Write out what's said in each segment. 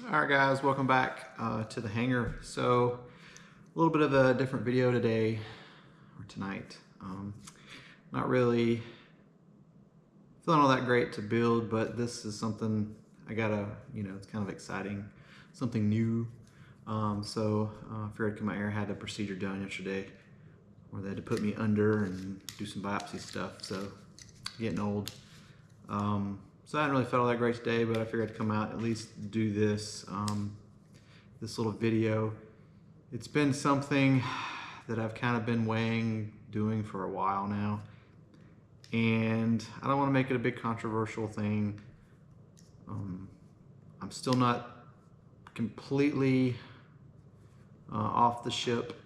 All right, guys, welcome back to the hangar. So, a little bit of a different video today or tonight. Not really feeling all that great to build, but this is something I gotta, it's kind of exciting, something new. I figured my air had a procedure done yesterday where they had to put me under and do some biopsy stuff. So, getting old. So I hadn't really felt all that great today, but I figured I'd come out at least do this this little video. It's been something that I've kind of been weighing doing for a while now, and I don't want to make it a big controversial thing. I'm still not completely off the ship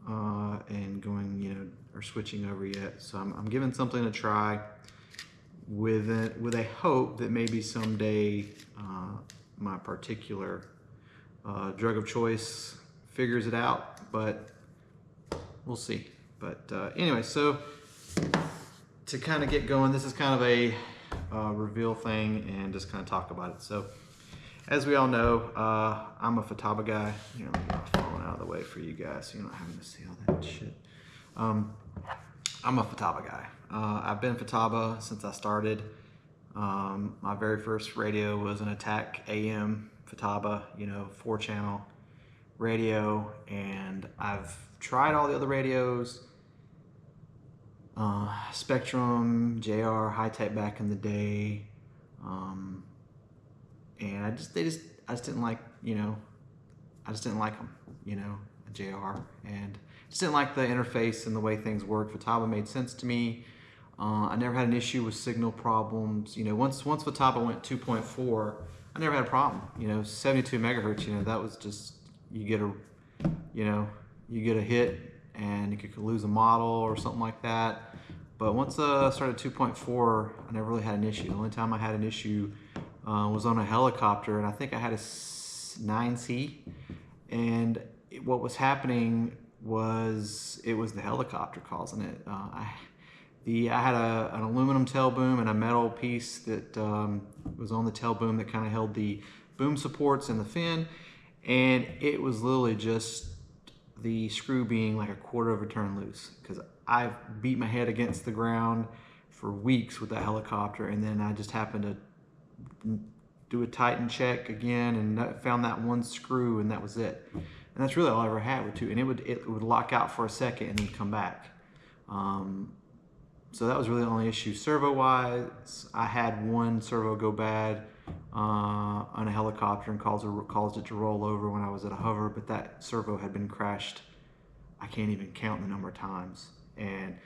and going, or switching over yet. So I'm giving something a try with a hope that maybe someday my particular drug of choice figures it out, but we'll see. But anyway, so to kind of get going, this is kind of a reveal thing and just kind of talk about it. So as we all know, I'm a Futaba guy. Let me get my phone out of the way for you guys so you're not having to see all that shit. I'm a Futaba guy. I've been Futaba since I started. My very first radio was an Attack AM Futaba, 4-channel radio, and I've tried all the other radios, Spectrum, JR, Hi-Tech back in the day, and I just didn't like, I just didn't like them, JR, and just didn't like the interface and the way things worked. Futaba made sense to me. I never had an issue with signal problems. Once Futaba went 2.4, I never had a problem. 72 megahertz. That was just you get a hit and you could lose a model or something like that. But once I started 2.4, I never really had an issue. The only time I had an issue was on a helicopter, and I think I had a 9C, and what was happening was it was the helicopter causing it. I had an aluminum tail boom and a metal piece that was on the tail boom that kind of held the boom supports and the fin, and it was literally just the screw being like a quarter of a turn loose, because I beat my head against the ground for weeks with that helicopter, and then I just happened to do a tighten check again and found that one screw, and that was it. And that's really all I ever had with two, and it would lock out for a second and then come back. So that was really the only issue. Servo-wise, I had one servo go bad on a helicopter and caused it to roll over when I was at a hover, but that servo had been crashed. I can't even count the number of times. And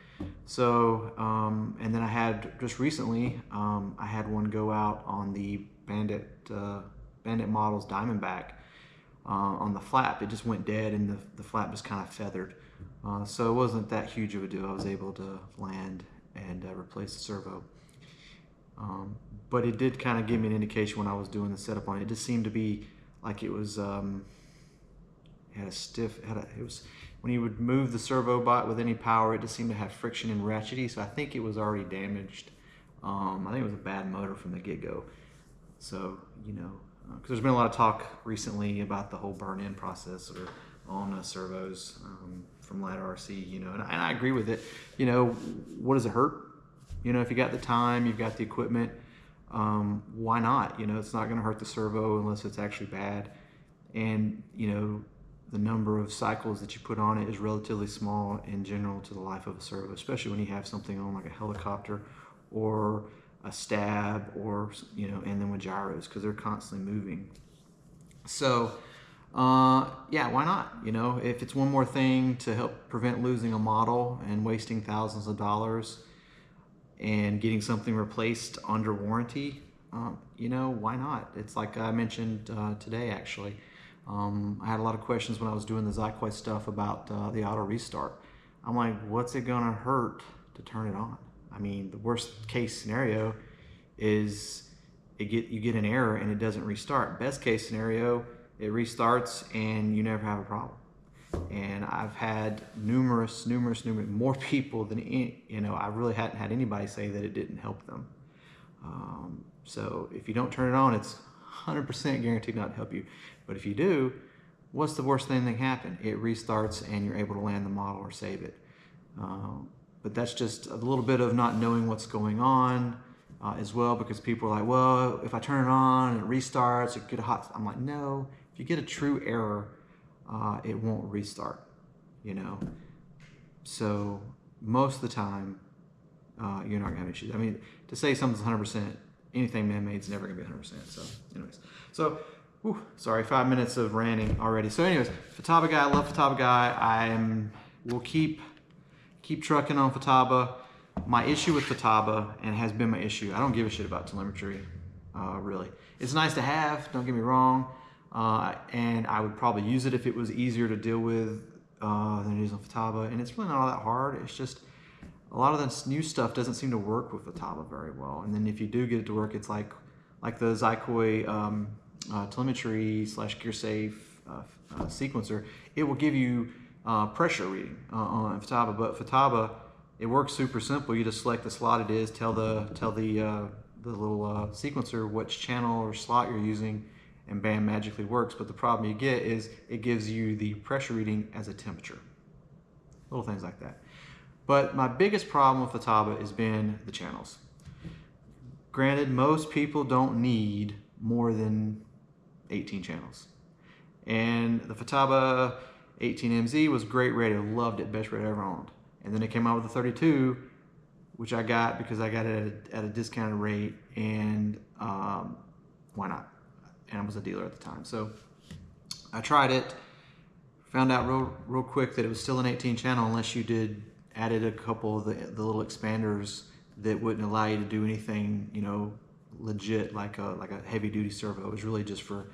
so, and then I had, just recently, I had one go out on the Bandit Models Diamondback on the flap. It just went dead, and the flap just kind of feathered. So it wasn't that huge of a deal. I was able to land and replace the servo. But it did kind of give me an indication when I was doing the setup on it. It just seemed to be like it was, it was, when you would move the servo bot with any power, it just seemed to have friction and ratchety. So I think it was already damaged. I think it was a bad motor from the get-go. So, because there's been a lot of talk recently about the whole burn-in process or on servos from Ladder RC, and I agree with it. What does it hurt? If you got the time, you've got the equipment, why not? It's not going to hurt the servo unless it's actually bad. And, the number of cycles that you put on it is relatively small in general to the life of a servo, especially when you have something on like a helicopter or a stab, or, and then with gyros, because they're constantly moving. So, yeah, why not? If it's one more thing to help prevent losing a model and wasting thousands of dollars and getting something replaced under warranty, why not? It's like I mentioned today, actually. I had a lot of questions when I was doing the Zyquest stuff about the auto restart. I'm like, what's it gonna hurt to turn it on? I mean, the worst case scenario is you get an error and it doesn't restart. Best case scenario, it restarts and you never have a problem. And I've had numerous more people than I really hadn't had anybody say that it didn't help them. So if you don't turn it on, it's 100% guaranteed not to help you. But if you do, what's the worst thing that can happen? It restarts and you're able to land the model or save it. But that's just a little bit of not knowing what's going on as well, because people are like, well, if I turn it on and it restarts, it get a hot. I'm like, no, if you get a true error, it won't restart, you know. So most of the time, you're not gonna have issues. I mean, to say something's 100%, anything man-made is never gonna be 100%. So anyways, so sorry, 5 minutes of ranting already. So anyways, Futaba guy, I love Futaba guy. We'll keep trucking on Futaba. My issue with Futaba, and has been my issue, I don't give a shit about telemetry, really. It's nice to have, don't get me wrong, and I would probably use it if it was easier to deal with than it is on Futaba, and it's really not all that hard. It's just a lot of this new stuff doesn't seem to work with Futaba very well, and then if you do get it to work, it's like the Xikoi telemetry / GearSafe sequencer. It will give you pressure reading on Futaba, but Futaba, it works super simple. You just select the slot it is, tell the little sequencer which channel or slot you're using, and bam, magically works. But the problem you get is it gives you the pressure reading as a temperature. Little things like that. But my biggest problem with Futaba has been the channels. Granted, most people don't need more than 18 channels. And the Futaba 18MZ was great radio, loved it, best radio I ever owned. And then it came out with the 32, which I got because I got it at a discounted rate, and why not? And I was a dealer at the time. So I tried it, found out real quick that it was still an 18 channel unless you added a couple of the little expanders that wouldn't allow you to do anything, you know, legit like a heavy duty servo. It was really just for,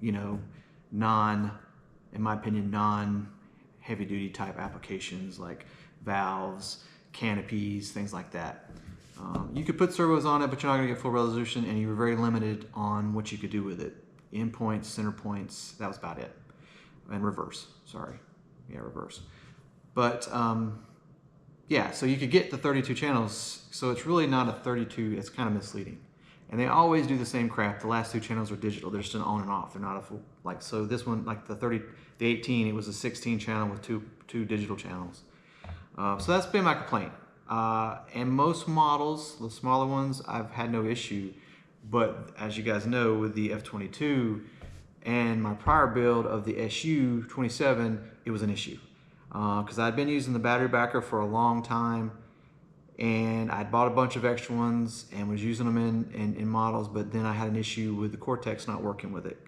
you know, in my opinion, non heavy duty type applications like valves, canopies, things like that. You could put servos on it, but you're not going to get full resolution, and you were very limited on what you could do with it. End points, center points, that was about it. And reverse, sorry. Yeah, reverse. But yeah, so you could get the 32 channels, so it's really not a 32, it's kind of misleading. And they always do the same crap. The last two channels are digital. They're just an on and off. They're not a full, like, so this one, like the 18, it was a 16 channel with two digital channels. So that's been my complaint. And most models, the smaller ones, I've had no issue. But as you guys know, with the F22 and my prior build of the SU27, it was an issue. Because I'd been using the battery backer for a long time, and I'd bought a bunch of extra ones and was using them in models, but then I had an issue with the Cortex not working with it.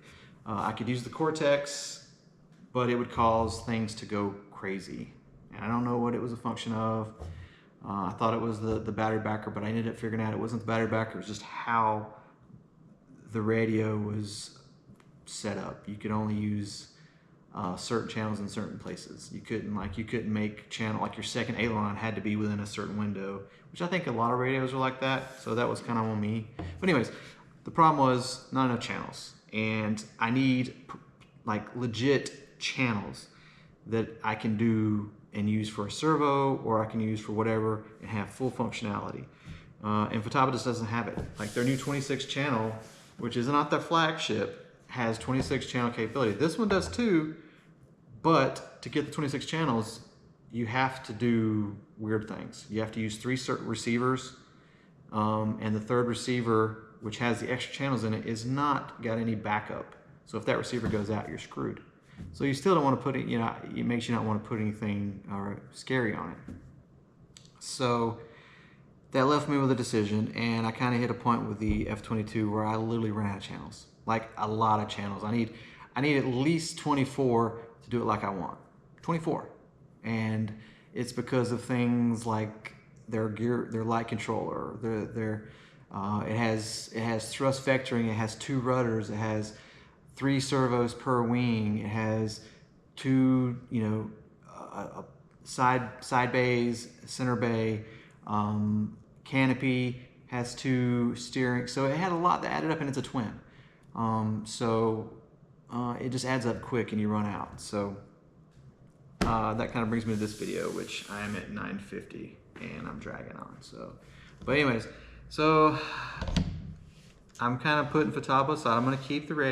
I could use the Cortex, but it would cause things to go crazy. And I don't know what it was a function of. I thought it was the battery backer, but I ended up figuring out it wasn't the battery backer, it was just how the radio was set up. You could only use certain channels in certain places. You couldn't make channel, like your second aileron had to be within a certain window, which I think a lot of radios are like that, so that was kind of on me. But anyways, the problem was not enough channels, and I need like legit channels that I can do and use for a servo, or I can use for whatever and have full functionality. And Futaba just doesn't have it. Like their new 26 channel, which is not their flagship, has 26 channel capability. This one does too, but to get the 26 channels, you have to do weird things. You have to use 3 certain receivers, and the third receiver, which has the extra channels in it, is not got any backup. So if that receiver goes out, you're screwed. So you still don't want to put it, you know, it makes you not want to put anything scary on it. So that left me with a decision, and I kind of hit a point with the F22 where I literally ran out of channels, like a lot of channels. I need at least 24 to do it like I want, 24. And it's because of things like their light controller, it has thrust vectoring, it has 2 rudders, it has 3 servos per wing, it has 2, you know, side bays, center bay, canopy, has 2 steering, so it had a lot that added up, and it's a twin. It just adds up quick and you run out. So that kind of brings me to this video, which I am at 9:50 and I'm dragging on. So, but anyways, so I'm kind of putting Futaba, so I'm going to keep the Ready